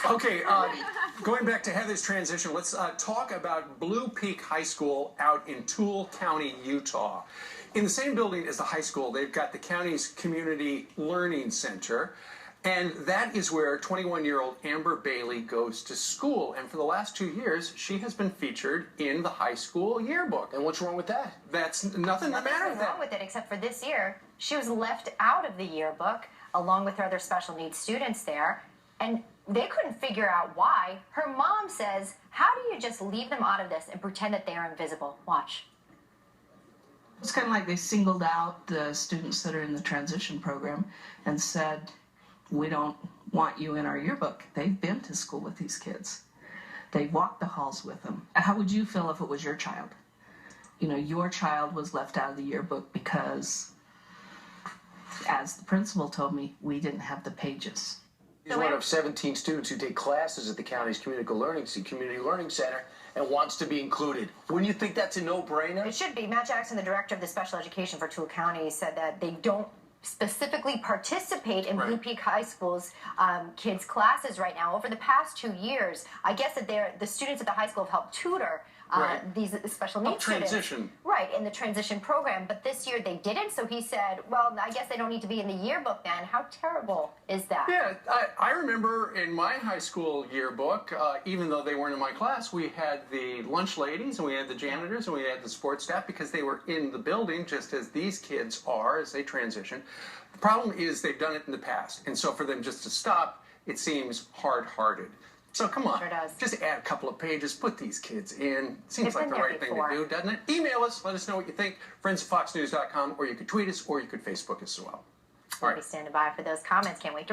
Okay, going back to Heather's transition, let's talk about Blue Peak High School out in Tooele County, Utah. In the same building as the high school, they've got the county's Community Learning Center, and that is where 21-year-old Amber Bailey goes to school. And for the last 2 years, she has been featured in the high school yearbook. And what's wrong with that? That's nothing the matter with that. Wrong with it, except for this year, she was left out of the yearbook along with her other special needs students there, and they couldn't figure out why. Her mom says, how do you just leave them out of this and pretend that they are invisible? Watch. It's kind of like they singled out the students that are in the transition program and said, we don't want you in our yearbook. They've been to school with these kids. They walked the halls with them. How would you feel if it was your child? You know, your child was left out of the yearbook because, as the principal told me, we didn't have the pages. He's one of 17 students who take classes at the county's Community Learning Center and wants to be included. Wouldn't you think that's a no-brainer? It should be. Matt Jackson, the director of the special education for Tooele County, said that they don't specifically participate in Blue Peak High School's kids' classes right now. Over the past 2 years, I guess that the students at the high school have helped tutor these special needs students. Right, in the transition program. But this year they didn't, so he said, well, I guess they don't need to be in the yearbook then. How terrible is that? Yeah, I remember in my high school yearbook, even though they weren't in my class, we had the lunch ladies and we had the janitors and we had the sports staff because they were in the building just as these kids are as they transition. The problem is they've done it in the past, and so for them just to stop, it seems hard-hearted. So come on, just add a couple of pages, put these kids in. Seems like the right thing to do, doesn't it? Email us, let us know what you think, friends@foxnews.com, or you could tweet us, or you could Facebook us as well. We'll be standing by for those comments. Can't wait to